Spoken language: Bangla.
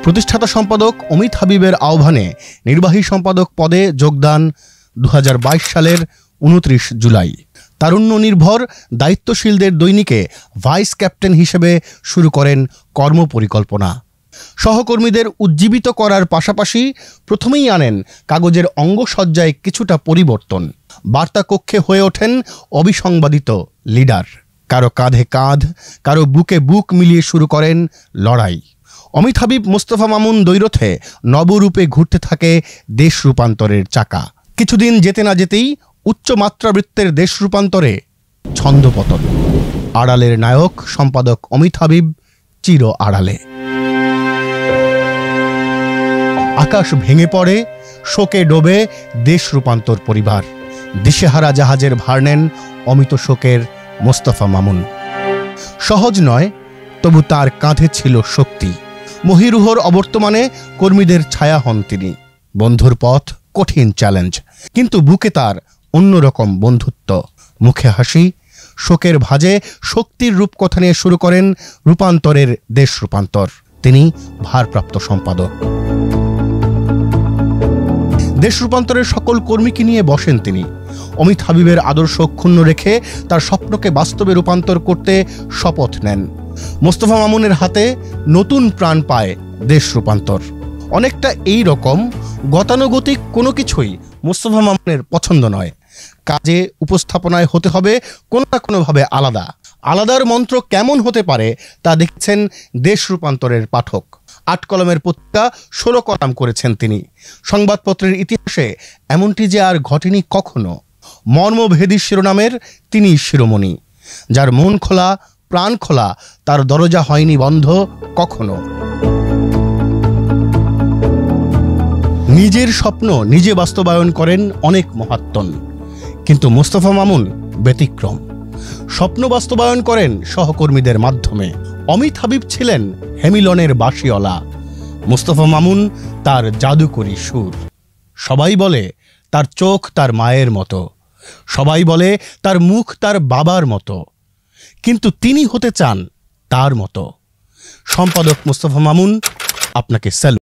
প্রতিষ্ঠাতা সম্পাদক অমিত হাবিবের আহ্বানে নির্বাহী সম্পাদক পদে যোগদান 2022 সালের 29 জুলাই। তারুণ্য নির্ভর দায়িত্বশীলদের দৈনিকে ভাইস ক্যাপ্টেন হিসেবে শুরু করেন কর্মপরিকল্পনা। সহকর্মীদের উজ্জীবিত করার পাশাপাশি প্রথমেই আনেন কাগজের অঙ্গসজ্জায় কিছুটা পরিবর্তন। বার্তা কক্ষে হয়ে ওঠেন অবিসংবাদিত লিডার। কারো কাঁধে কাঁধ, কারো বুকে বুক মিলিয়ে শুরু করেন লড়াই। অমিত হাবিব মোস্তফা মামুন দ্বৈরথে নবরূপে ঘুরতে থাকে দেশ রূপান্তরের চাকা। কিছুদিন যেতে না যেতেই উচ্চমাত্রাবৃত্তের দেশ রূপান্তরে ছন্দপতন। আড়ালের নায়ক সম্পাদক অমিত হাবিব চির আড়ালে। আকাশ ভেঙে পড়ে, শোকে ডোবে দেশ রূপান্তর পরিবার। দিশেহারা জাহাজের ভার নেন অমিত শোকের মোস্তফা মামুন। সহজ নয়, তবু তার কাঁধে ছিল শক্তি। মহিরুহর অবর্তমানে কর্মীদের ছায়া হন তিনি। বন্ধুর পথ কঠিন চ্যালেঞ্জ, কিন্তু বুকে তার অন্যরকম বন্ধুত্ব। মুখে হাসি, শোকের ভাজে শক্তির রূপকথা নিয়ে শুরু করেন রূপান্তরের দেশ রূপান্তর। তিনি ভারপ্রাপ্ত সম্পাদক। দেশ রূপান্তরের সকল কর্মীকে নিয়ে বসেন তিনি। অমিত হাবিবের আদর্শ অক্ষুণ্ণ রেখে তার স্বপ্নকে বাস্তবে রূপান্তর করতে শপথ নেন। মোস্তফা মামুনের হাতে নতুন প্রাণ পায় দেশ রূপান্তর। অনেকটা এই রকম গতানুগতিক কোনো কিছুই মোস্তফা মামুনের পছন্দ নয়। কাজে উপস্থাপনায় হতে হবে কোনো না কোনোভাবে আলাদা। আলাদার মন্ত্র কেমন হতে পারে তা দেখছেন দেশ রূপান্তরের পাঠক। 8 কলমের পত্রিকা 16 কলাম করেছেন তিনি। সংবাদপত্রের ইতিহাসে এমনটি যে আর ঘটেনি কখনো। মর্মভেদী শিরোনামের তিনি শিরোমণি। যার মন খোলা, প্রাণ খোলা, তার দরজা হয়নি বন্ধ কখনো। নিজের স্বপ্ন নিজে বাস্তবায়ন করেন অনেক মহাত্মন, কিন্তু মোস্তফা মামুন ব্যতিক্রম। স্বপ্ন বাস্তবায়ন করেন সহকর্মীদের মাধ্যমে। অমিত হাবিব ছিলেন হেমিলনের বাঁশিওয়ালা, মোস্তফা মামুন তার জাদুকরী সুর। সবাই বলে তার চোখ তার মায়ের মতো, সবাই বলে তার মুখ তার বাবার মতো, কিন্তু তিনি হতে চান তার মতো। সম্পাদক মোস্তফা মামুন, আপনাকে স্যালুট।